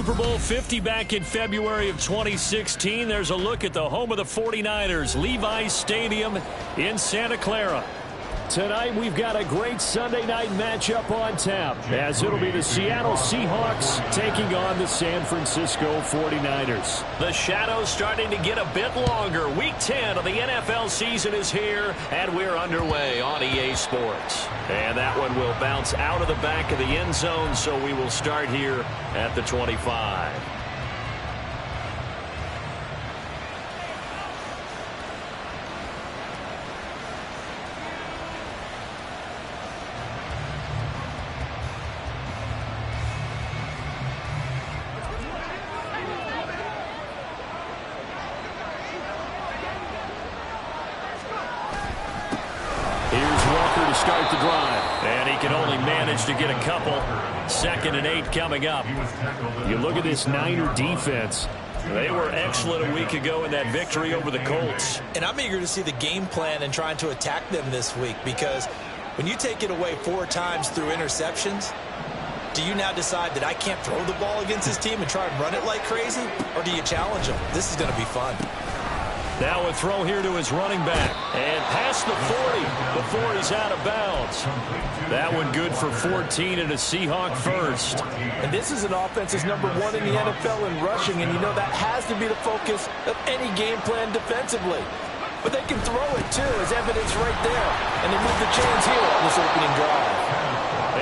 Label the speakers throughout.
Speaker 1: Super Bowl 50 back in February of 2016. There's a look at the home of the 49ers, Levi's Stadium in Santa Clara. Tonight we've got a great Sunday night matchup on tap, as it'll be the Seattle Seahawks taking on the San Francisco 49ers.
Speaker 2: The shadows starting to get a bit longer. Week 10 of the NFL season is here, and we're underway on EA Sports. And that one will bounce out of the back of the end zone, so we will start here at the 25.
Speaker 1: Start the drive, and he can only manage to get a couple. 2nd and 8 coming up. You look at this Niner defense. They were excellent a week ago in that victory over the Colts.
Speaker 3: And I'm eager to see the game plan and trying to attack them this week, because when you take it away 4 times through interceptions, do you now decide that I can't throw the ball against this team and try and run it like crazy? Or do you challenge them? This is going to be fun.
Speaker 1: Now a throw here to his running back. And past the 40 before he's out of bounds. That one good for 14 and a Seahawk first.
Speaker 3: And this is an offense that's number 1 in the NFL in rushing, and you know that has to be the focus of any game plan defensively. But they can throw it too, as evidence right there. And they move the chains here on this opening drive.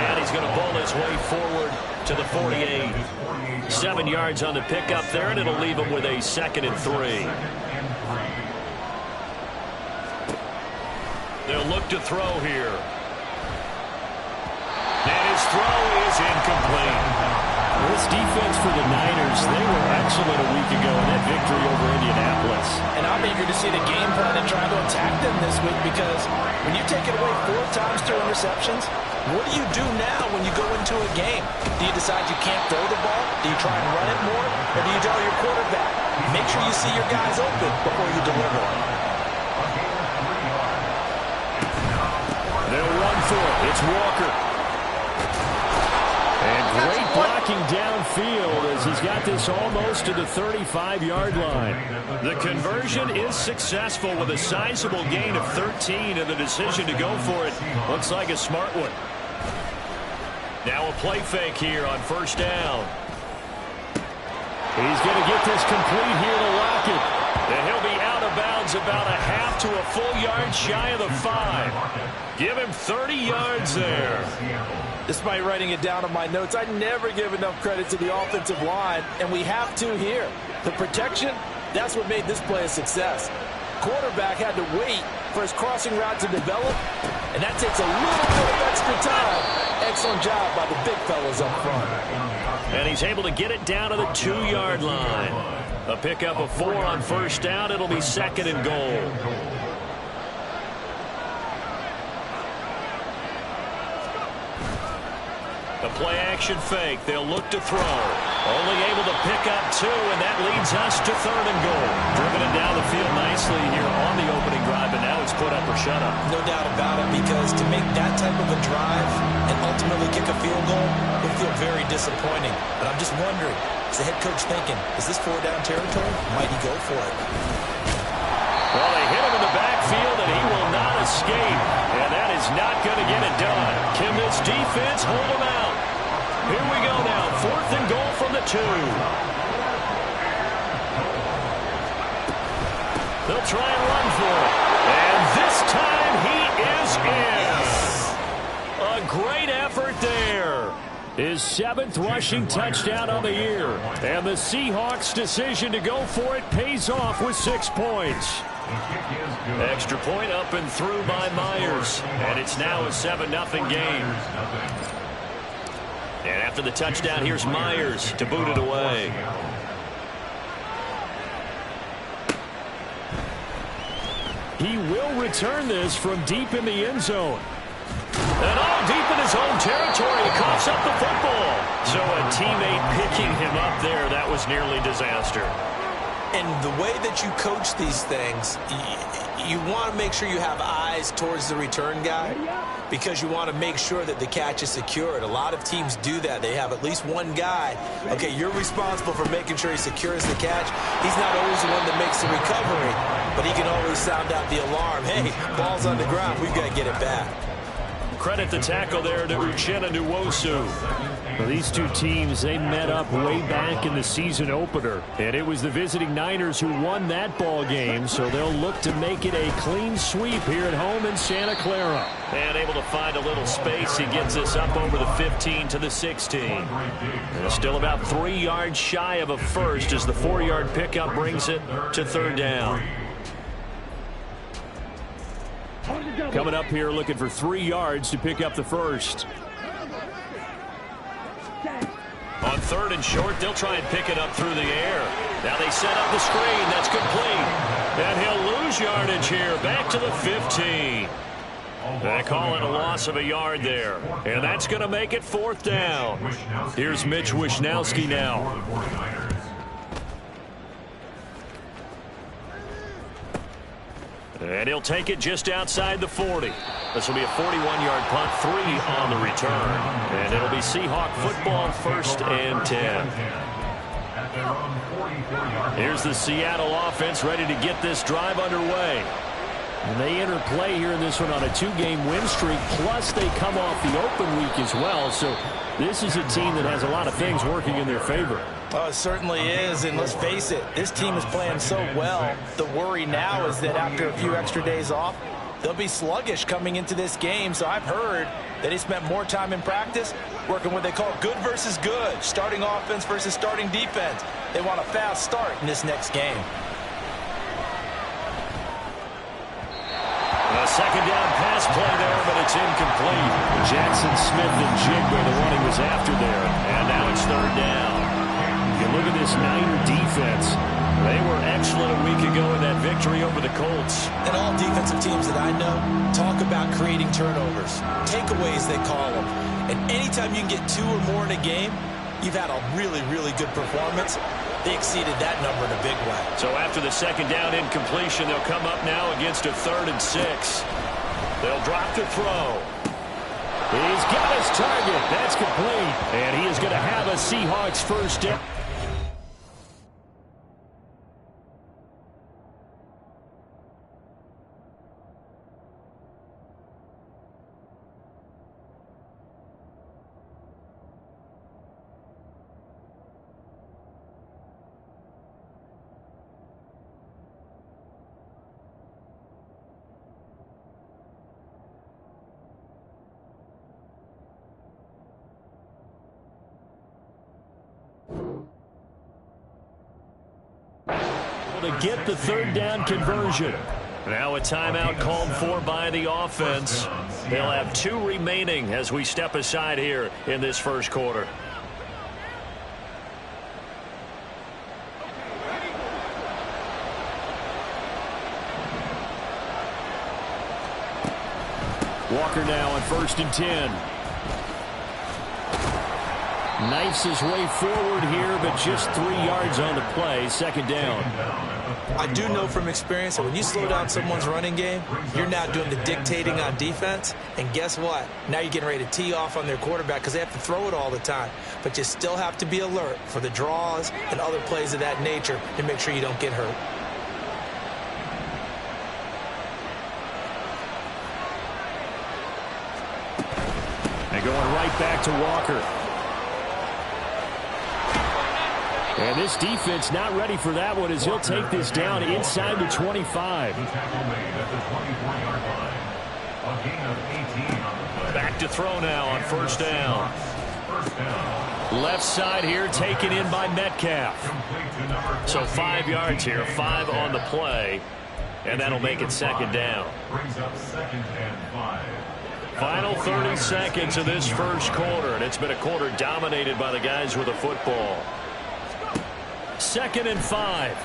Speaker 2: And he's going to ball his way forward to the 48. 7 yards on the pickup there, and it'll leave him with a 2nd and 3. They'll look to throw here. And his throw is incomplete.
Speaker 1: This defense for the Niners, they were excellent a week ago in that victory over Indianapolis.
Speaker 3: And I'm eager to see the game plan and try to attack them this week, because when you take it away 4 times through interceptions, what do you do now when you go into a game? Do you decide you can't throw the ball? Do you try and run it more? Or do you tell your quarterback, make sure you see your guys open before you deliver?
Speaker 1: They'll run for it. It's Walker. And great blocking downfield as he's got this almost to the 35-yard line.
Speaker 2: The conversion is successful with a sizable gain of 13, and the decision to go for it looks like a smart one. Now a play fake here on 1st down.
Speaker 1: He's going to get this complete here to Lockett.
Speaker 2: And he'll be out of bounds about a half to a full yard shy of the 5. Give him 30 yards there.
Speaker 3: Despite writing it down on my notes, I never give enough credit to the offensive line, and we have to here. The protection, that's what made this play a success. Quarterback had to wait for his crossing route to develop, and that takes a little bit of extra time. Excellent job by the big fellas up front.
Speaker 2: And he's able to get it down to the 2-yard line. A pickup of 4 on 1st down. It'll be 2nd and goal. The play-action fake. They'll look to throw. Only able to pick up 2, and that leads us to 3rd and goal. Driven it down the field nicely here on the opening drive, and now it's put up or shut up.
Speaker 3: No doubt about it, because to make that type of a drive and ultimately kick a field goal would feel very disappointing. But I'm just wondering, is the head coach thinking, is this 4-down territory? Might he go for it?
Speaker 2: Well, they hit him in the backfield, and he will not escape. And that is not going to get it done. Can this defense hold him out? Here we go now. 4th and goal from the 2. They'll try and run for it. And this time he is in. A great effort there.
Speaker 1: His 7th rushing touchdown on the year. And the Seahawks' decision to go for it pays off with 6 points.
Speaker 2: Extra point up and through by Myers. And it's now a 7-0 game. And after the touchdown, here's Myers to boot it away.
Speaker 1: He will return this from deep in the end zone.
Speaker 2: And all deep in his own territory, he coughs up the football. So a teammate picking him up there, that was nearly disaster.
Speaker 3: And the way that you coach these things, you want to make sure you have eyes towards the return guy because you want to make sure that the catch is secured. A lot of teams do that. They have at least one guy. Okay, you're responsible for making sure he secures the catch. He's not always the one that makes the recovery, but he can always sound out the alarm. Hey, ball's on the ground. We've got to get it back.
Speaker 1: Credit the tackle there to Uchenna Nwosu. Well, these two teams, they met up way back in the season opener, and it was the visiting Niners who won that ball game, so they'll look to make it a clean sweep here at home in Santa Clara.
Speaker 2: And able to find a little space. He gets this up over the 15 to the 16. And still about 3 yards shy of a first as the 4-yard pickup brings it to third down.
Speaker 1: Coming up here looking for 3 yards to pick up the first.
Speaker 2: On third and short, they'll try and pick it up through the air. Now they set up the screen. That's complete. And he'll lose yardage here. Back to the 15. They call it a loss of a yard there. And that's going to make it fourth down.
Speaker 1: Here's Mitch Wishnowski now.
Speaker 2: And he'll take it just outside the 40. This will be a 41-yard punt, 3 on the return. And it'll be Seahawk football, first and 10. Here's the Seattle offense ready to get this drive underway.
Speaker 1: And they enter play here in this one on a 2-game win streak, plus they come off the open week as well. So this is a team that has a lot of things working in their favor.
Speaker 3: Oh, it certainly is, and let's face it, this team is playing so well. The worry now is that after a few extra days off, they'll be sluggish coming into this game. So I've heard that he spent more time in practice working what they call good versus good, starting offense versus starting defense. They want a fast start in this next game.
Speaker 1: A second down pass play there, but it's incomplete. Jackson Smith and Jigba, the one he was after there.
Speaker 2: And now it's third down.
Speaker 1: You look at this Niner defense.
Speaker 2: They were excellent a week ago in that victory over the Colts.
Speaker 3: And all defensive teams that I know talk about creating turnovers. Takeaways, they call them. And anytime you can get 2 or more in a game, you've had a really, really good performance. They exceeded that number in a big way.
Speaker 2: So after the second down incompletion, they'll come up now against a 3rd and 6. They'll drop the throw.
Speaker 1: He's got his target. That's complete. And he is going to have a Seahawks first down. To get the 3rd down conversion.
Speaker 2: Now a timeout called for by the offense. They'll have 2 remaining as we step aside here in this first quarter.
Speaker 1: Walker now on 1st and 10. Knifes his way forward here, but just 3 yards on the play. Second down.
Speaker 3: I do know from experience that when you slow down someone's running game, you're now doing the dictating on defense. And guess what? Now you're getting ready to tee off on their quarterback because they have to throw it all the time. But you still have to be alert for the draws and other plays of that nature to make sure you don't get hurt.
Speaker 1: And going right back to Walker. And this defense not ready for that one as he'll take this down inside the 25.
Speaker 2: Back to throw now on 1st down.
Speaker 1: Left side here taken in by Metcalf.
Speaker 2: So 5 yards here, 5 on the play. And that'll make it 2nd down. Final 30 seconds of this first quarter, and it's been a quarter dominated by the guys with the football.
Speaker 1: 2nd and 5.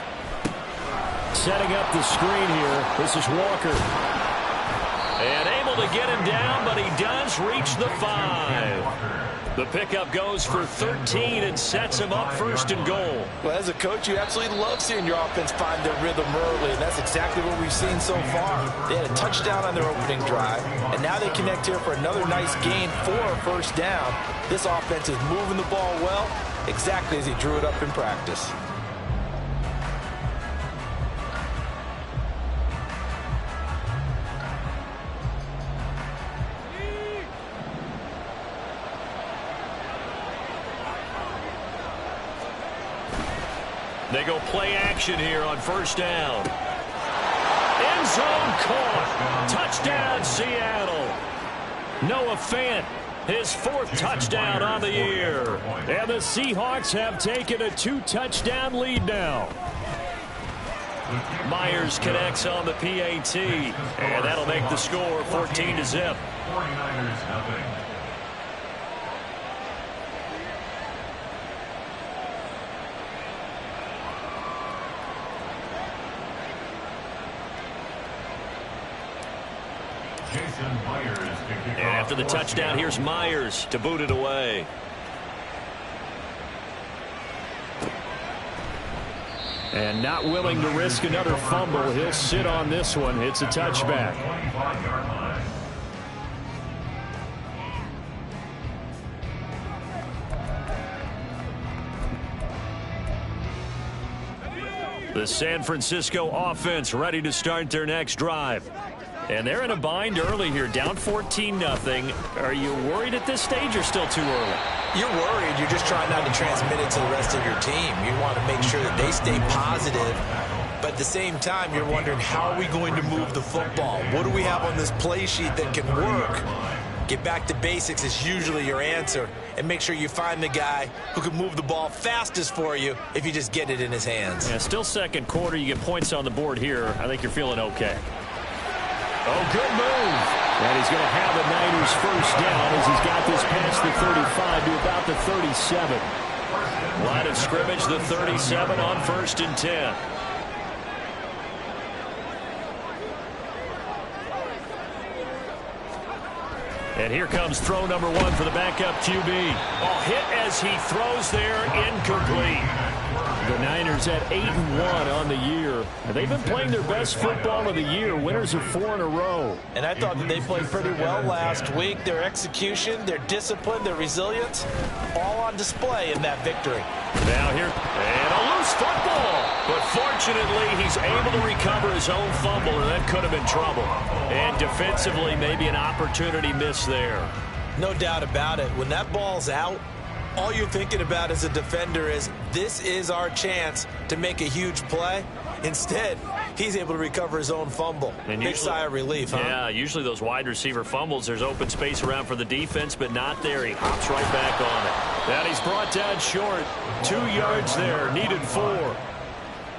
Speaker 1: Setting up the screen here. This is Walker.
Speaker 2: And able
Speaker 1: able to get him down, but he does reach the 5. The pickup goes for 13 and sets him up 1st and goal.
Speaker 3: Well, as a coach, you absolutely love seeing your offense find their rhythm early, and that's exactly what we've seen so far. They had a touchdown on their opening drive, and now they connect here for another nice gain for a 1st down. This offense is moving the ball well, exactly as he drew it up in practice.
Speaker 1: They go play action here on 1st down. End zone caught. Touchdown, Seattle. Noah Fant, his 4th touchdown on the year. And the Seahawks have taken a 2-touchdown lead now. Myers connects on the PAT. And that'll make the score 14-0.
Speaker 4: 49ers nothing.
Speaker 1: And after the touchdown, here's Myers to boot it away. And not willing to risk another fumble. He'll sit on this one. It's a touchback. The San Francisco offense ready to start their next drive. And they're in a bind early here, down 14-0. Are you worried at this stage or still too early?
Speaker 3: You're worried. You're just trying not to transmit it to the rest of your team. You want to make sure that they stay positive. But at the same time, you're wondering, how are we going to move the football? What do we have on this play sheet that can work? Get back to basics is usually your answer. And make sure you find the guy who can move the ball fastest for you if you just get it in his hands.
Speaker 1: Yeah, still 2nd quarter. You get points on the board here. I think you're feeling okay. Oh, good move. And he's going to have the Niners 1st down as he's got this past the 35 to about the 37. Line of scrimmage, the 37 on 1st and 10. And here comes throw number 1 for the backup QB. Oh, hit as he throws there, incomplete. The Niners at 8-1 on the year. They've been playing their best football of the year. Winners of 4 in a row.
Speaker 3: And I thought that they played pretty well last week. Their execution, their discipline, their resilience, all on display in that victory.
Speaker 1: Now here, and a loose football. But fortunately, he's able to recover his own fumble, and that could have been trouble. And defensively, maybe an opportunity miss there.
Speaker 3: No doubt about it. When that ball's out, all you're thinking about as a defender is, this is our chance to make a huge play. Instead, he's able to recover his own fumble. And big sigh of relief, huh?
Speaker 1: Yeah, usually those wide receiver fumbles, there's open space around for the defense, but not there. He hops right back on it. And he's brought down short. 2 yards there, needed 4.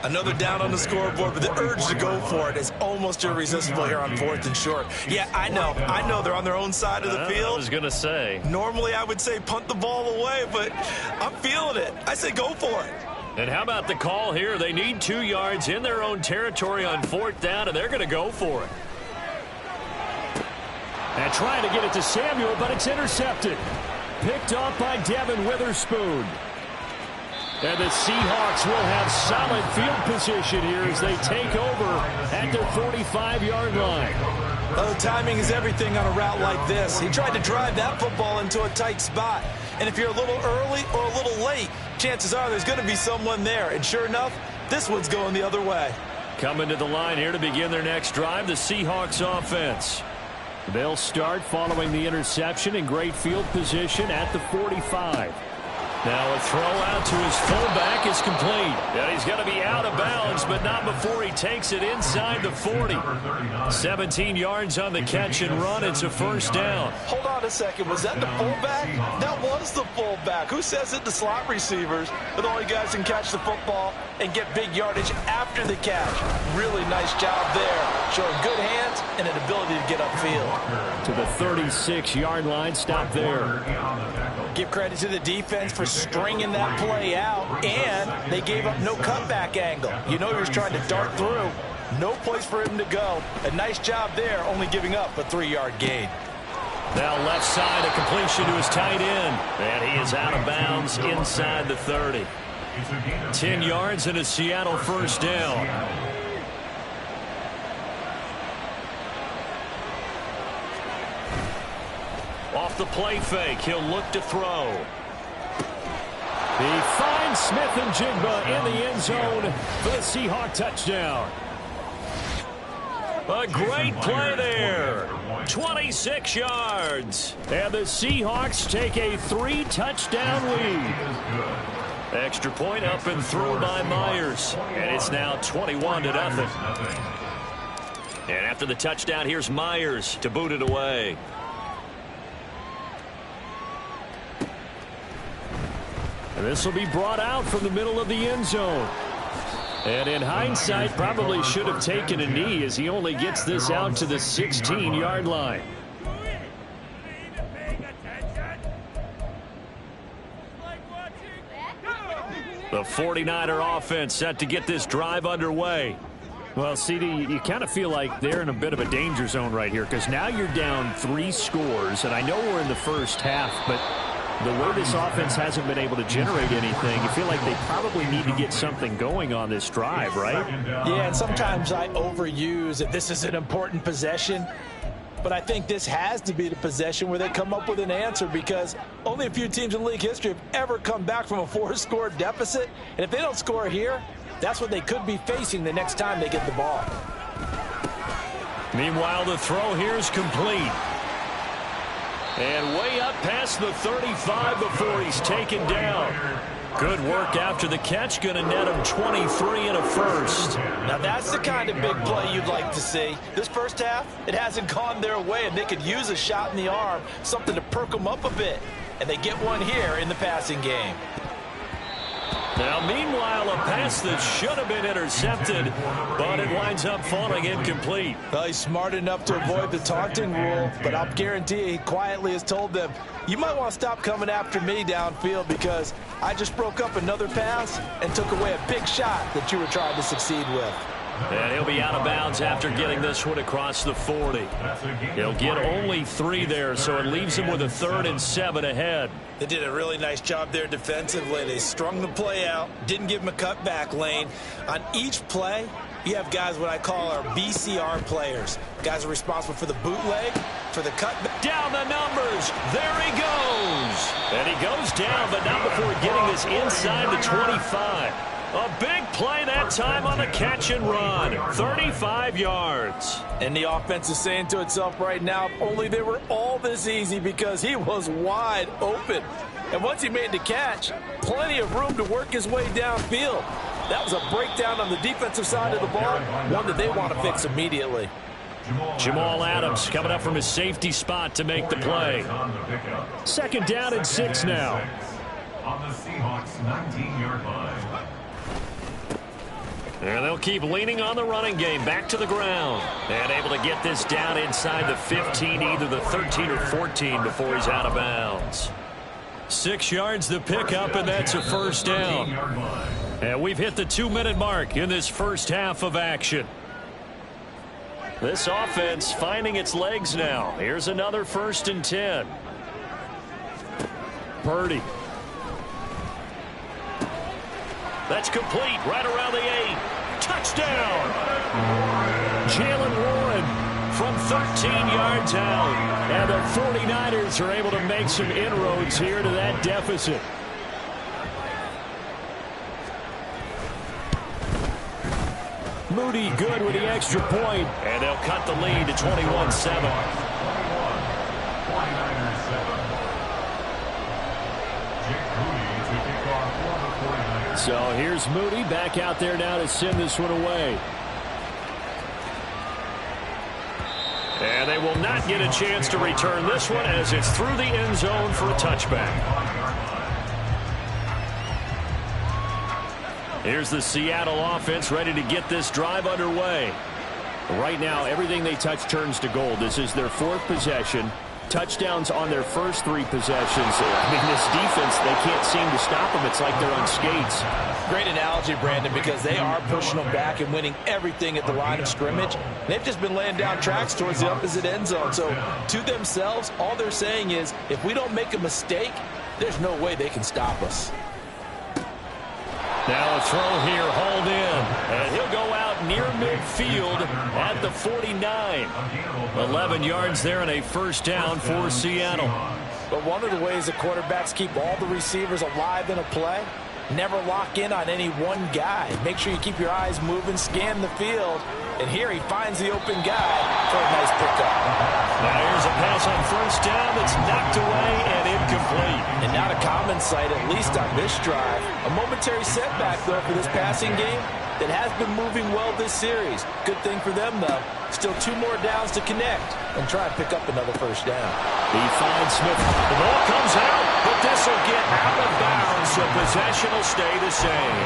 Speaker 3: Another down on the scoreboard, but the urge to go for it is almost irresistible here on 4th and short. Yeah, I know they're on their own side of the field.
Speaker 1: I was going to say.
Speaker 3: Normally I would say punt the ball away, but I'm feeling it. I say go for it.
Speaker 1: And how about the call here? They need 2 yards in their own territory on 4th down, and they're going to go for it. And trying to get it to Samuel, but it's intercepted. Picked off by Devin Witherspoon. And the Seahawks will have solid field position here as they take over at their 45-yard line.
Speaker 3: Well, timing is everything on a route like this. He tried to drive that football into a tight spot. And if you're a little early or a little late, chances are there's going to be someone there. And sure enough, this one's going the other way.
Speaker 1: Coming to the line here to begin their next drive, the Seahawks offense. They'll start following the interception in great field position at the 45. Now a throw out to his fullback is complete. And he's going to be out of bounds, but not before he takes it inside the 40. 17 yards on the catch and run. It's a 1st down.
Speaker 3: Hold on a second. Was that the fullback? That was the fullback. Who says it? The slot receivers are the only guys who can catch the football and get big yardage after the catch. Really nice job there. Showing good hands and an ability to get upfield.
Speaker 1: To the 36-yard line. Stop there.
Speaker 3: Give credit to the defense for stringing that play out, and they gave up no cutback angle. You know he was trying to dart through. No place for him to go. A nice job there, only giving up a 3-yard gain.
Speaker 1: Now left side, a completion to his tight end. And he is out of bounds inside the 30. 10 yards and a Seattle first down. Off the play fake, he'll look to throw. He finds Smith and Jigba in the end zone for the Seahawk touchdown. A great play there. 26 yards. And the Seahawks take a 3-touchdown lead. Extra point up and through by Myers. And it's now 21-0. And after the touchdown, here's Myers to boot it away. And this will be brought out from the middle of the end zone. And in hindsight, probably should have taken a knee as he only gets this out to the 16-yard line. The 49er offense set to get this drive underway. Well, CD, you kind of feel like they're in a bit of a danger zone right here because now you're down 3 scores. And I know we're in the first half, but the way this offense hasn't been able to generate anything, you feel like they probably need to get something going on this drive, right?
Speaker 3: Yeah, and sometimes I overuse that this is an important possession. But I think this has to be the possession where they come up with an answer because only a few teams in league history have ever come back from a 4-score deficit. And if they don't score here, that's what they could be facing the next time they get the ball.
Speaker 1: Meanwhile, the throw here is complete. And way up past the 35 before he's taken down. Good work after the catch. Going to net him 23 and a first.
Speaker 3: Now that's the kind of big play you'd like to see. This first half, it hasn't gone their way, and they could use a shot in the arm, something to perk them up a bit. And they get one here in the passing game.
Speaker 1: Now, meanwhile, a pass that should have been intercepted, but it winds up falling incomplete.
Speaker 3: Well, he's smart enough to avoid the taunting rule, but I'll guarantee he quietly has told them, you might want to stop coming after me downfield because I just broke up another pass and took away a big shot that you were trying to succeed with.
Speaker 1: And he'll be out of bounds after getting this one across the 40. He'll get only 3 there, so it leaves him with a 3rd and 7 ahead.
Speaker 3: They did a really nice job there defensively. They strung the play out, didn't give him a cutback lane. On each play, you have guys what I call our BCR players. Guys are responsible for the bootleg, for the cutback.
Speaker 1: Down the numbers. There he goes. And he goes down, but not before getting this inside the 25. A big play that time on the catch and run. 35 yards.
Speaker 3: And the offense is saying to itself right now, if only they were all this easy because he was wide open. And once he made the catch, plenty of room to work his way downfield. That was a breakdown on the defensive side of the ball, one that they want to fix immediately.
Speaker 1: Jamal Adams coming up from his safety spot to make the play. 2nd down and 6 now.
Speaker 4: On the Seahawks 19-yard line.
Speaker 1: And they'll keep leaning on the running game. Back to the ground. And able to get this down inside the 15, either the 13 or 14 before he's out of bounds. 6 yards the pickup, and that's a first down. And we've hit the 2-minute mark in this first half of action. This offense finding its legs now. Here's another 1st and 10. Purdy. That's complete right around the 8. Touchdown! Jalen Warren from 13 yards out. And the 49ers are able to make some inroads here to that deficit. Moody good with the extra point. And they'll cut the lead to 21-7. So here's Moody back out there now to send this one away. And they will not get a chance to return this one as it's through the end zone for a touchback. Here's the Seattle offense ready to get this drive underway. Right now, everything they touch turns to gold. This is their 4th possession. Touchdowns on their first 3 possessions. I mean, this defense, they can't seem to stop them. It's like they're on skates.
Speaker 3: Great analogy, Brandon, because they are pushing them back and winning everything at the line of scrimmage. They've just been laying down tracks towards the opposite end zone. So to themselves, all they're saying is, if we don't make a mistake, there's no way they can stop us.
Speaker 1: Now a throw here, hauled in, and he'll go out near midfield at the 49. 11 yards there and a first down for Seattle.
Speaker 3: But one of the ways the quarterbacks keep all the receivers alive in a play, never lock in on any one guy. Make sure you keep your eyes moving, scan the field. And here he finds the open guy for a nice pickup.
Speaker 1: Now here's a pass on first down that's knocked away and incomplete.
Speaker 3: And not a common sight, at least on this drive. A momentary setback, though, for this passing game that has been moving well this series. Good thing for them, though. Still 2 more downs to connect and try and pick up another first down.
Speaker 1: He finds Smith. The ball comes out, but this will get out of bounds, so possession will stay the same.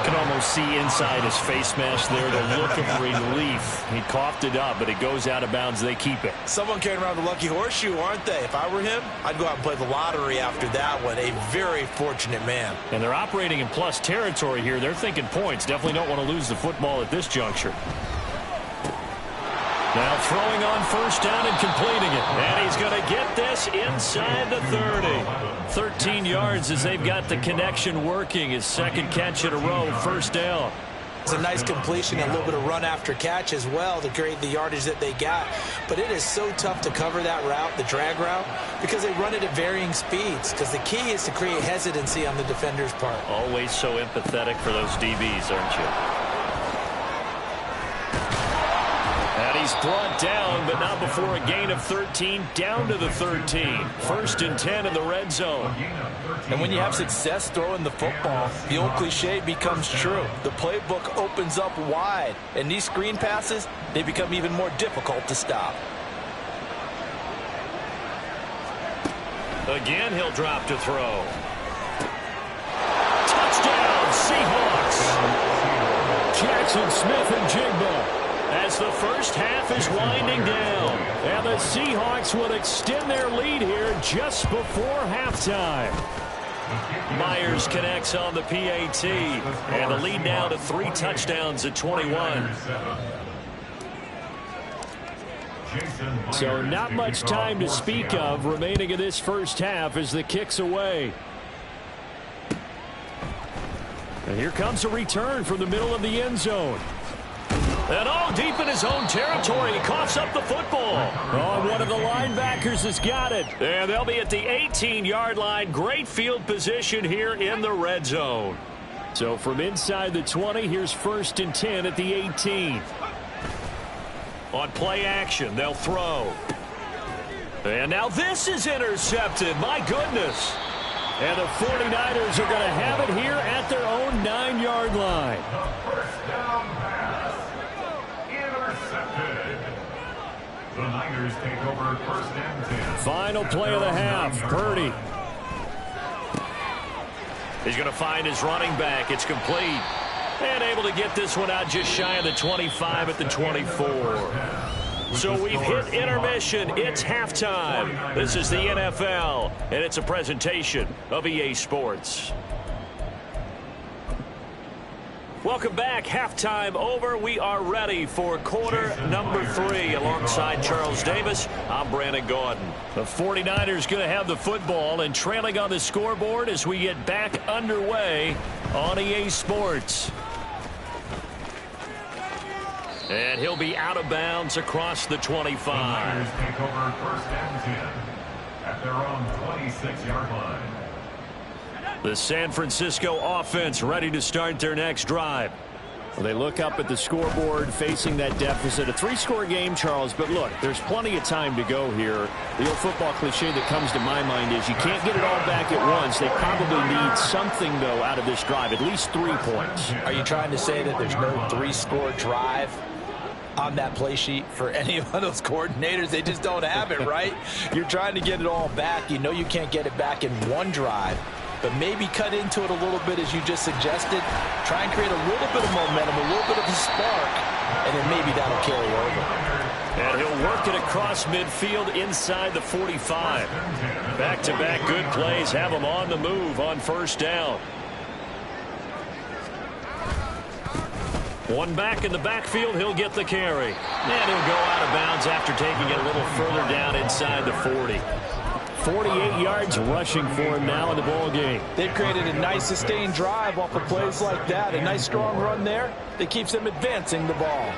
Speaker 1: Can almost see inside his face mask there the look of relief. He coughed it up, but it goes out of bounds. They keep it.
Speaker 3: Someone carrying around the lucky horseshoe, aren't they? If I were him, I'd go out and play the lottery after that one. A very fortunate man.
Speaker 1: And they're operating in plus territory here. They're thinking points. Definitely don't want to lose the football at this juncture. Now throwing on first down and completing it. And he's going to get this inside the 30. 13 yards as they've got the connection working. His second catch in a row, first down.
Speaker 3: It's a nice completion, a little bit of run after catch as well to create the yardage that they got. But it is so tough to cover that route, the drag route, because they run it at varying speeds. Because the key is to create hesitancy on the defender's part.
Speaker 1: Always so empathetic for those DBs, aren't you? And he's brought down, but not before a gain of 13, down to the 13. First and 10 in the red zone.
Speaker 3: And when you have success throwing the football, the old cliche becomes true. The playbook opens up wide, and these screen passes, they become even more difficult to stop.
Speaker 1: Again, he'll drop to throw. Touchdown, Seahawks! Jackson Smith and Jigba. As the first half is winding down. And the Seahawks will extend their lead here just before halftime. Myers connects on the PAT. And the lead now to 3 touchdowns at 21. So not much time to speak of remaining in this first half as the kick's away. And here comes a return from the middle of the end zone. And all deep in his own territory. He coughs up the football. Oh, one of the linebackers has got it. And they'll be at the 18-yard line. Great field position here in the red zone. So from inside the 20, here's first and 10 at the 18. On play action, they'll throw. And now this is intercepted. My goodness. And the 49ers are going to have it here at their own 9-yard line.
Speaker 4: First down pass. Intercepted. The Niners take over first and 10.
Speaker 1: Final play of the half. Purdy. He's going to find his running back. It's complete. And able to get this one out just shy of the 25 at the 24. So we've hit intermission. It's halftime. This is the NFL, and it's a presentation of EA Sports. Welcome back. Halftime over. We are ready for quarter number 3. Alongside Charles Davis, I'm Brandon Gordon. The 49ers going to have the football and trailing on the scoreboard as we get back underway on EA Sports. And he'll be out of bounds across the 25.
Speaker 4: The Niners take over first and 10 at their own 26-yard line.
Speaker 1: The San Francisco offense ready to start their next drive. Well, they look up at the scoreboard facing that deficit. A 3-score game, Charles, but look, there's plenty of time to go here. The old football cliche that comes to my mind is you can't get it all back at once. They probably need something, though, out of this drive, at least 3 points.
Speaker 3: Are you trying to say that there's no 3-score drive on that play sheet for any of those coordinators? They just don't have it, right? You're trying to get it all back. You know you can't get it back in one drive, but maybe cut into it a little bit as you just suggested. Try and create a little bit of momentum, a little bit of a spark, and then maybe that'll carry over.
Speaker 1: And he'll work it across midfield inside the 45. Back-to-back good plays have him on the move on first down. One back in the backfield, he'll get the carry. And he'll go out of bounds after taking it a little further down inside the 40. 48 yards rushing for him now in the ball game.
Speaker 3: They've created a nice sustained drive off of plays like that. A nice strong run there that keeps them advancing the ball.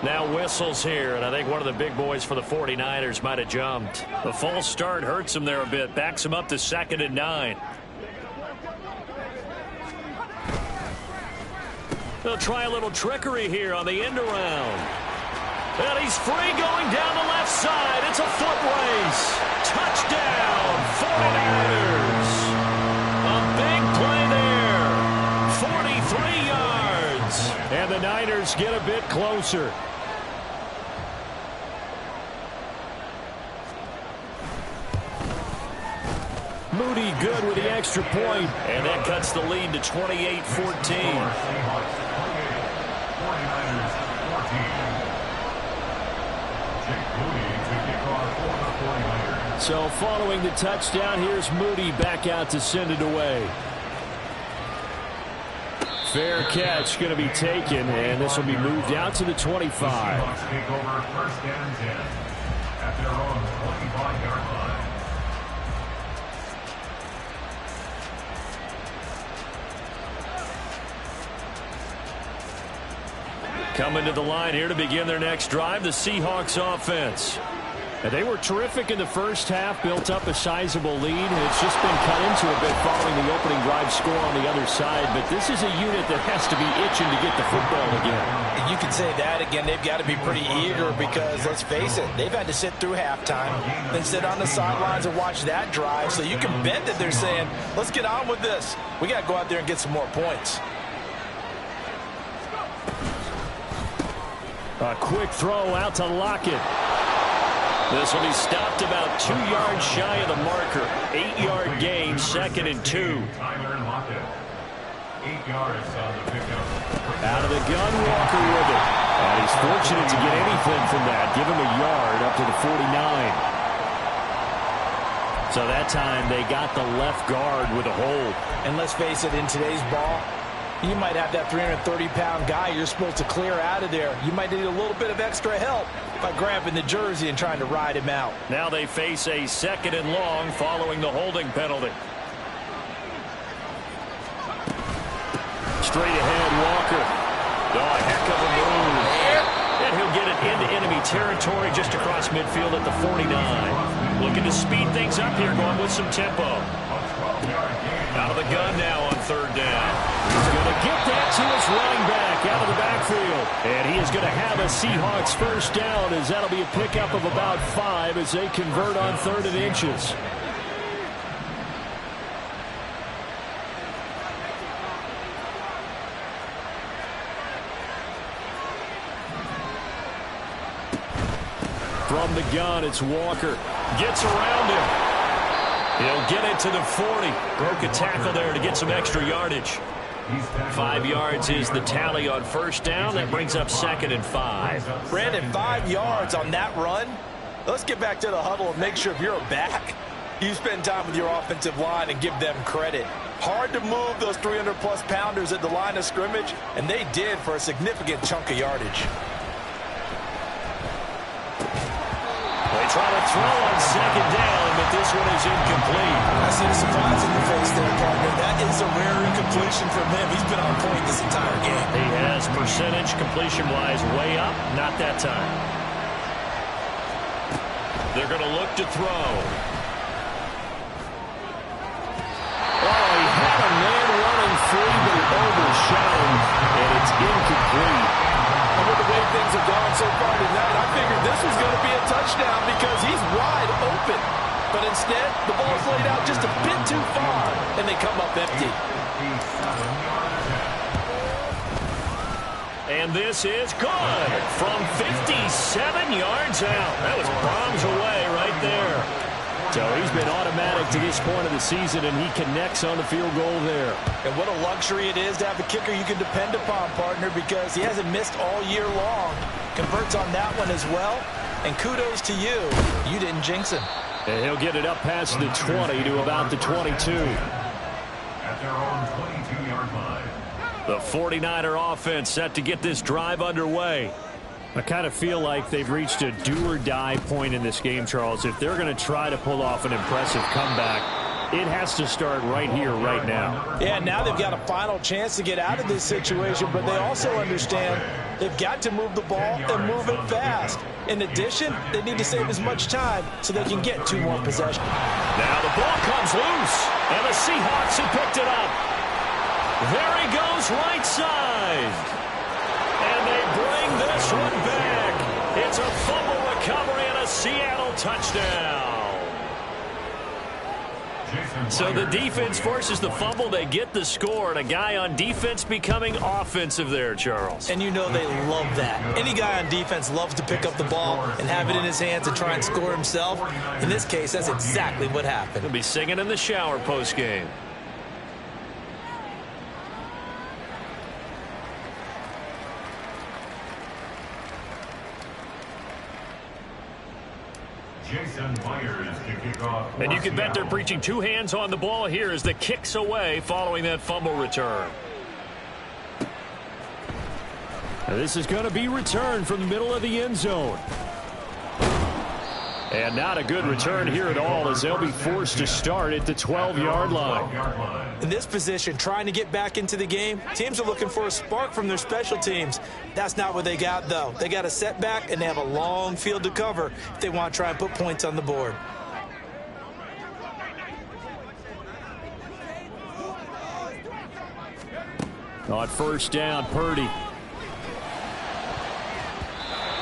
Speaker 1: Now whistles here, and I think one of the big boys for the 49ers might have jumped. The false start hurts him there a bit, backs him up to 2nd and 9. They'll try a little trickery here on the end around. And he's free going down the left side. It's a foot race. Touchdown, 49ers. A big play there. 43 yards. And the Niners get a bit closer. Moody good with the extra point. And that cuts the lead to 28-14. So following the touchdown, here's Moody back out to send it away. Fair catch going to be taken, and this will be moved out to the 25.
Speaker 4: Seahawks take over 1st and 10 at their own 25-yard line.
Speaker 1: Coming to the line here to begin their next drive, the Seahawks offense. And they were terrific in the first half, built up a sizable lead, and it's just been cut into a bit following the opening drive score on the other side. But this is a unit that has to be itching to get the football again.
Speaker 3: And you can say that again. They've got to be pretty eager because, let's face it, they've had to sit through halftime, then sit on the sidelines and watch that drive. So you can bet that they're saying, let's get on with this. We got to go out there and get some more points.
Speaker 1: A quick throw out to Lockett. This will be stopped about 2 yards shy of the marker. 8-yard gain, 2nd and 2.
Speaker 4: Tyler Lockett, 8 yards on the pickup.
Speaker 1: Out of the gun, Walker with it. And he's fortunate to get anything from that. Give him a yard up to the 49. So that time they got the left guard with a hold.
Speaker 3: And let's face it, in today's ball, you might have that 330-pound guy you're supposed to clear out of there. You might need a little bit of extra help by grabbing the jersey and trying to ride him out.
Speaker 1: Now they face a 2nd and long following the holding penalty. Straight ahead, Walker. Oh, a heck of a move. And he'll get it into enemy territory just across midfield at the 49. Looking to speed things up here, going with some tempo. Out of the gun now on 3rd down. He's going to get that to his running back out of the backfield. And he is going to have a Seahawks 1st down, as that'll be a pickup of about 5 as they convert on 3rd and inches. From the gun, it's Walker. Gets around him. He'll get it to the 40. Broke a tackle there to get some extra yardage. 5 yards is the tally on 1st down. That brings up 2nd and 5.
Speaker 3: Brandon, 5 yards on that run. Let's get back to the huddle and make sure if you're back, you spend time with your offensive line and give them credit. Hard to move those 300-plus pounders at the line of scrimmage, and they did for a significant chunk of yardage.
Speaker 1: They try to throw on 2nd down, but this one is incomplete.
Speaker 3: I see the surprise in your face there, partner. That is a rare incompletion from him. He's been on point this entire game.
Speaker 1: He has percentage completion-wise way up. Not that time. They're going to look to throw. Oh, he had a man running free, but he overshot him, and it's incomplete.
Speaker 3: And with the way things have gone so far tonight, I figured this was going to be a touchdown because he's wide open. But instead, the ball's laid out just a bit too far, and they come up empty.
Speaker 1: And this is good from 57 yards out. That was bombs away right there. So he's been automatic to this point of the season, and he connects on the field goal there.
Speaker 3: And what a luxury it is to have a kicker you can depend upon, partner, because he hasn't missed all year long. Converts on that one as well. And kudos to you. You didn't jinx him.
Speaker 1: And he'll get it up past the 20 to about the 22.
Speaker 4: their own 22-yard line.
Speaker 1: The 49er offense set to get this drive underway. I kind of feel like they've reached a do-or-die point in this game, Charles. If they're going to try to pull off an impressive comeback, it has to start right here, right now.
Speaker 3: Yeah, now they've got a final chance to get out of this situation, but they also understand they've got to move the ball and move it fast. In addition, they need to save as much time so they can get 2 more possessions.
Speaker 1: Now the ball comes loose, and the Seahawks have picked it up. There he goes right side. And they bring this one back. It's a fumble recovery and a Seattle touchdown. So the defense forces the fumble. They get the score, and a guy on defense becoming offensive there, Charles.
Speaker 3: And you know they love that. Any guy on defense loves to pick up the ball and have it in his hands and try and score himself. In this case, that's exactly what happened.
Speaker 1: He'll be singing in the shower post-game. And you can bet they're preaching 2 hands on the ball here as the kick's away following that fumble return. Now this is going to be returned from the middle of the end zone. And not a good return here at all as they'll be forced to start at the 12-yard line.
Speaker 3: In this position, trying to get back into the game, teams are looking for a spark from their special teams. That's not what they got, though. They got a setback, and they have a long field to cover if they want to try and put points on the board.
Speaker 1: On first down, Purdy.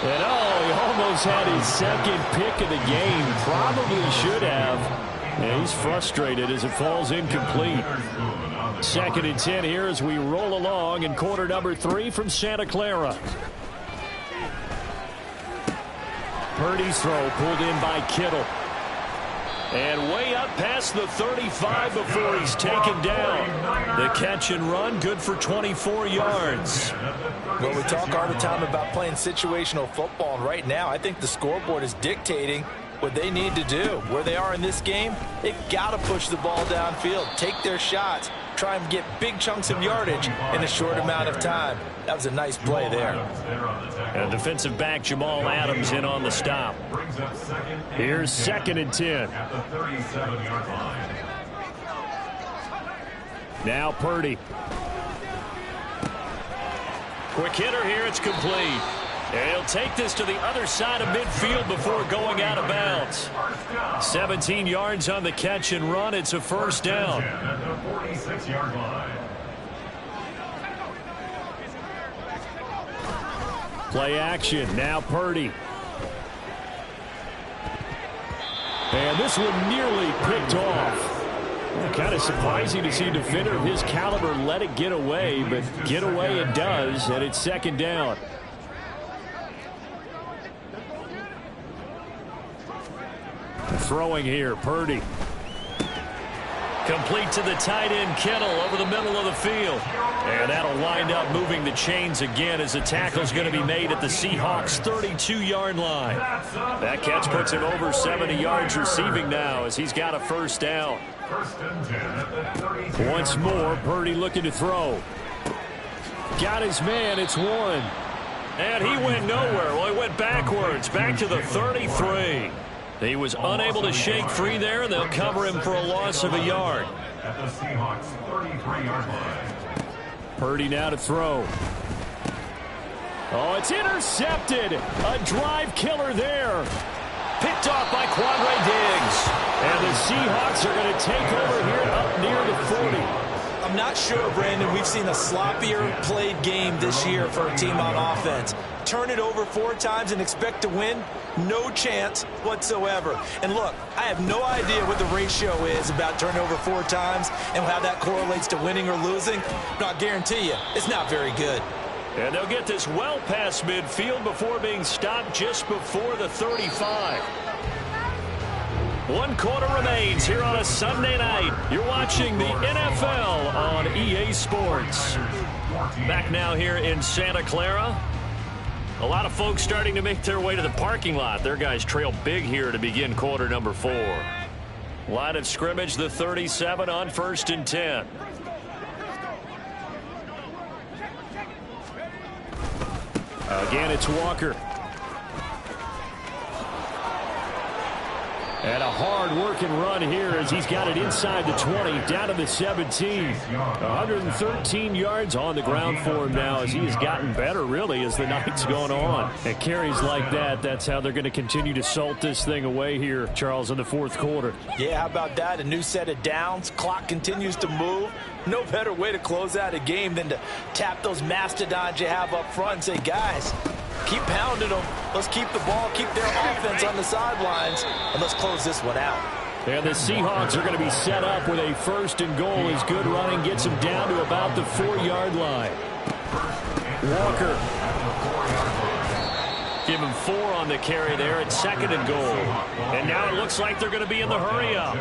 Speaker 1: And he almost had his second pick of the game. Probably should have. And he's frustrated as it falls incomplete. 2nd and 10 here as we roll along in quarter number 3 from Santa Clara. Purdy's throw pulled in by Kittle. And way up past the 35 before he's taken down. The catch and run, good for 24 yards.
Speaker 3: Well, we talk all the time about playing situational football, and right now I think the scoreboard is dictating what they need to do. Where they are in this game, they've got to push the ball downfield, take their shots, try and get big chunks of yardage in a short amount of time. That was a nice play there.
Speaker 1: And defensive back Jamal Adams in on the stop. Here's 2nd and 10. Now Purdy. Quick hitter here, it's complete. And he'll take this to the other side of midfield before going out of bounds. 17 yards on the catch and run. It's a first down. Play action. Now Purdy. And this one nearly picked off. Kind of surprising to see a defender of his caliber let it get away, but get away it does, and it's 2nd down. Throwing here, Purdy. Complete to the tight end, Kittle, over the middle of the field. And that'll wind up moving the chains again as the tackle's going to be made at the Seahawks' 32-yard line. That catch puts him over 70 yards receiving now as he's got a first down. Once more, Purdy looking to throw. Got his man, it's 1. And he went nowhere. Well, he went backwards, back to the 33. He was unable to shake free there, and they'll cover him for a loss of a yard.
Speaker 4: At the Seahawks' 33-yard line.
Speaker 1: Purdy now to throw. Oh, it's intercepted. A drive killer there. Picked off by Quandre Diggs. And the Seahawks are going to take over here up near the 40.
Speaker 3: I'm not sure, Brandon, we've seen a sloppier played game this year for a team on offense. Turn it over 4 times and expect to win? No chance whatsoever. And look, I have no idea what the ratio is about turning over 4 times and how that correlates to winning or losing. But I'll guarantee you, it's not very good.
Speaker 1: And they'll get this well past midfield before being stopped just before the 35. 1 quarter remains here on a Sunday night. You're watching the NFL on EA Sports. Back now here in Santa Clara. A lot of folks starting to make their way to the parking lot. Their guys trail big here to begin quarter number 4. Line of scrimmage, the 37 on 1st and 10. Again, it's Walker. And a hard-working run here as he's got it inside the 20, down to the 17. 113 yards on the ground for him now as he has gotten better, really, as the night's gone on. And carries like that, that's how they're going to continue to salt this thing away here, Charles, in the 4th quarter.
Speaker 3: Yeah, how about that? A new set of downs. Clock continues to move. No better way to close out a game than to tap those mastodons you have up front and say, guys, keep pounding them. Let's keep the ball, keep their offense on the sidelines, and let's close this one out.
Speaker 1: And the Seahawks are going to be set up with a 1st and goal as good running gets them down to about the 4-yard line. Walker. Give him 4 on the carry there at 2nd and goal. And now it looks like they're going to be in the hurry-up.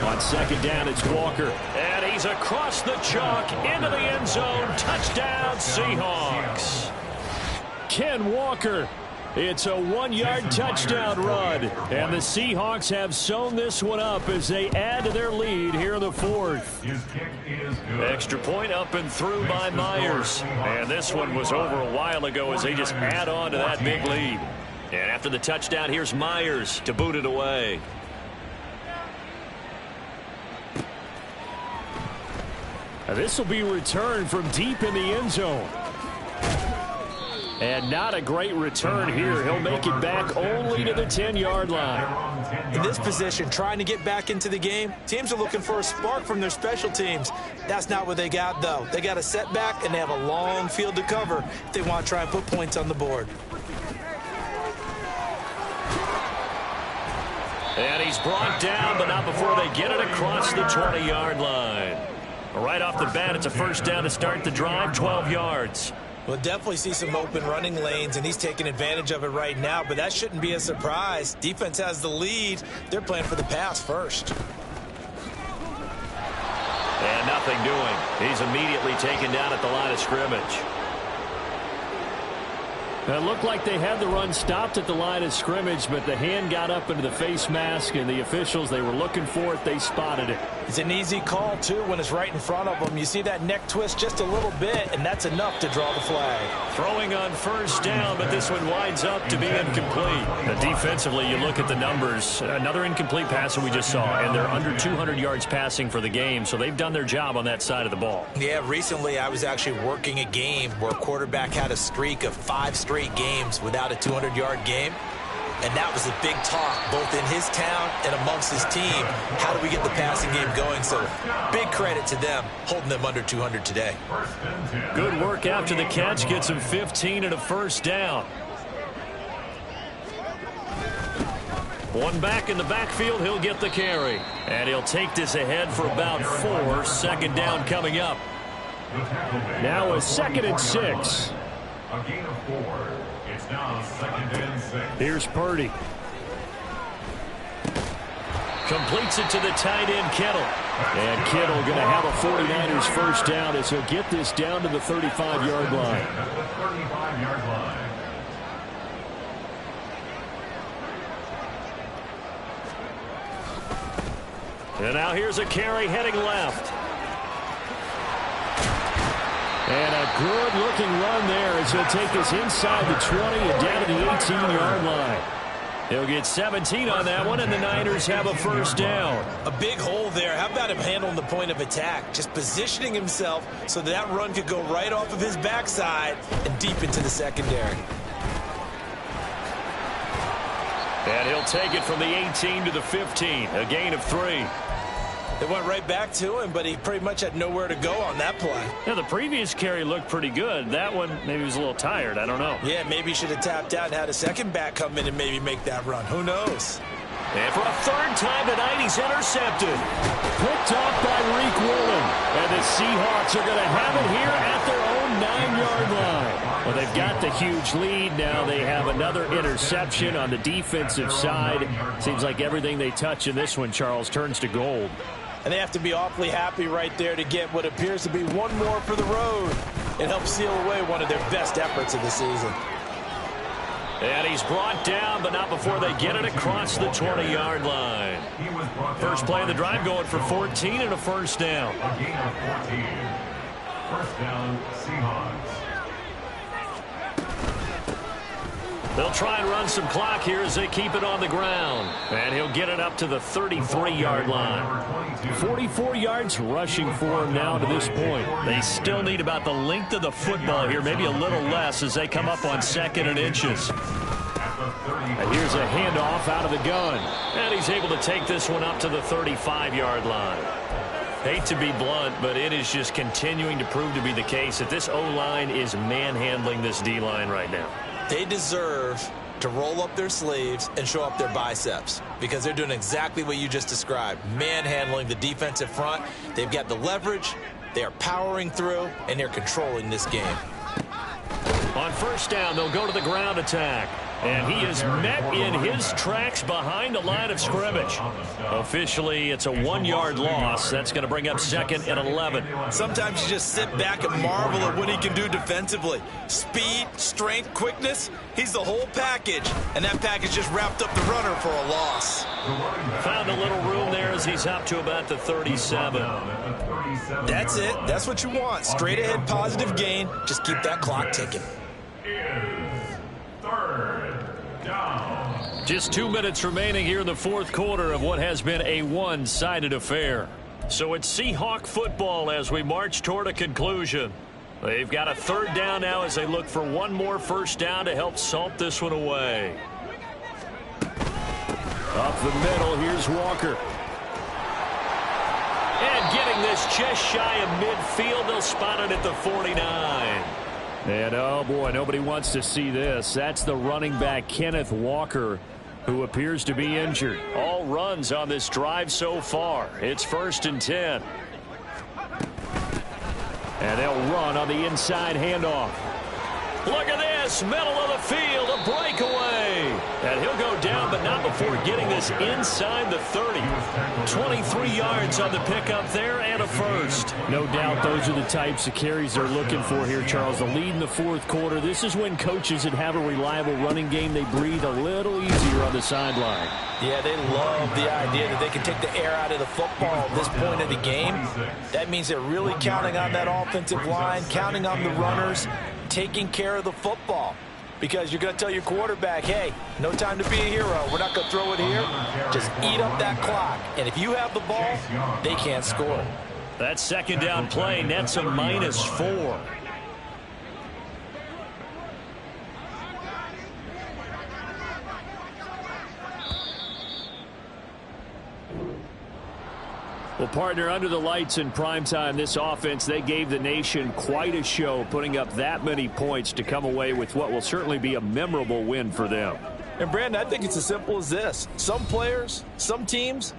Speaker 1: On 2nd down, it's Walker. And he's across the chalk into the end zone. Touchdown, Seahawks. Ken Walker. It's a 1-yard touchdown run. And the Seahawks have sewn this one up as they add to their lead here in the 4th. Extra point up and through by Myers. And this one was over a while ago as they just add on to that big lead. And after the touchdown, here's Myers to boot it away. This will be returned from deep in the end zone. And not a great return here. He'll make it back only to the 10-yard line.
Speaker 3: In this position, trying to get back into the game, teams are looking for a spark from their special teams. That's not what they got, though. They got a setback, and they have a long field to cover if they want to try and put points on the board.
Speaker 1: And he's brought down, but not before they get it across the 20-yard line. Right off the bat, it's a 1st down to start the drive, 12 yards.
Speaker 3: We'll definitely see some open running lanes, and he's taking advantage of it right now, but that shouldn't be a surprise. Defense has the lead. They're playing for the pass first.
Speaker 1: And nothing doing. He's immediately taken down at the line of scrimmage. It looked like they had the run stopped at the line of scrimmage, but the hand got up into the face mask, and the officials, they were looking for it. They spotted it.
Speaker 3: It's an easy call, too, when it's right in front of them. You see that neck twist just a little bit, and that's enough to draw the flag.
Speaker 1: Throwing on 1st down, but this one winds up to be incomplete. Defensively, you look at the numbers. Another incomplete pass that we just saw, and they're under 200 yards passing for the game, so they've done their job on that side of the ball.
Speaker 3: Yeah, recently I was actually working a game where a quarterback had a streak of 5 straight games without a 200-yard game. And that was a big talk, both in his town and amongst his team. How do we get the passing game going? So big credit to them, holding them under 200 today.
Speaker 1: Good work after the catch. Gets him 15 and a 1st down. One back in the backfield. He'll get the carry. And he'll take this ahead for about 4. 2nd down coming up. Now a 2nd and 6.
Speaker 4: A gain of 4. It's now 2nd and 6.
Speaker 1: Here's Purdy. Completes it to the tight end, Kittle. And Kittle going to have a 49ers 1st down as he'll get this down to the 35-yard line.
Speaker 4: The 35-yard line.
Speaker 1: And now here's a carry heading left. And a good-looking run there as he'll take this inside the 20 and down to the 18-yard line. He'll get 17 on that one, and the Niners have a 1st down.
Speaker 3: A big hole there. How about him handling the point of attack? Just positioning himself so that run could go right off of his backside and deep into the secondary.
Speaker 1: And he'll take it from the 18 to the 15, a gain of 3.
Speaker 3: They went right back to him, but he pretty much had nowhere to go on that play.
Speaker 1: Now, the previous carry looked pretty good. That one, maybe he was a little tired. I don't know.
Speaker 3: Yeah, maybe he should have tapped out and had a second back come in and maybe make that run. Who knows?
Speaker 1: And for a 3rd time tonight, he's intercepted. Picked off by Reek Woolen. And the Seahawks are going to have it here at their own 9-yard line. Well, they've got the huge lead now. They have another interception on the defensive side. Seems like everything they touch in this one, Charles, turns to gold.
Speaker 3: And they have to be awfully happy right there to get what appears to be one more for the road. It helps seal away one of their best efforts of the season.
Speaker 1: And he's brought down, but not before they get it across the 20-yard line. First play of the drive going for 14 and a first down.
Speaker 4: A gain of 14. First down, Seahawks.
Speaker 1: They'll try and run some clock here as they keep it on the ground. And he'll get it up to the 33-yard line. 44 yards rushing for him now to this point. They still need about the length of the football here, maybe a little less as they come up on 2nd and inches. And here's a handoff out of the gun. And he's able to take this one up to the 35-yard line. Hate to be blunt, but it is just continuing to prove to be the case that this O-line is manhandling this D-line right now.
Speaker 3: They deserve to roll up their sleeves and show up their biceps because they're doing exactly what you just described, manhandling the defensive front. They've got the leverage, they're powering through, and they're controlling this game.
Speaker 1: On first down, they'll go to the ground attack. And he is met in his tracks behind the line of scrimmage. Officially, it's a 1-yard loss. That's going to bring up 2nd and 11.
Speaker 3: Sometimes you just sit back and marvel at what he can do defensively. Speed, strength, quickness, he's the whole package. And that package just wrapped up the runner for a loss.
Speaker 1: Found a little room there as he's up to about the 37.
Speaker 3: That's it. That's what you want. Straight ahead positive gain. Just keep that clock ticking.
Speaker 1: Just 2 minutes remaining here in the fourth quarter of what has been a one-sided affair. So it's Seahawk football as we march toward a conclusion. They've got a 3rd down now as they look for one more first down to help salt this one away. Up the middle, here's Walker. And getting this just shy of midfield, they'll spot it at the 49. And, oh, boy, nobody wants to see this. That's the running back, Kenneth Walker, who appears to be injured. All runs on this drive so far. It's 1st and 10. And they'll run on the inside handoff. Look at this, middle of the field, a breakaway. And he'll go down, but not before getting this inside the 30. 23 yards on the pickup there and a first. No doubt those are the types of carries they're looking for here, Charles. The lead in the fourth quarter. This is when coaches that have a reliable running game, they breathe a little easier on the sideline.
Speaker 3: Yeah, they love the idea that they can take the air out of the football at this point of the game. That means they're really counting on that offensive line, counting on the runners, taking care of the football. Because you're going to tell your quarterback, hey, no time to be a hero. We're not going to throw it here. Just eat up that clock. And if you have the ball, they can't score.
Speaker 1: That 2nd down play nets a -4. Well, partner, under the lights in primetime, this offense, they gave the nation quite a show, putting up that many points to come away with what will certainly be a memorable win for them.
Speaker 3: And, Brandon, I think it's as simple as this. Some players, some teams,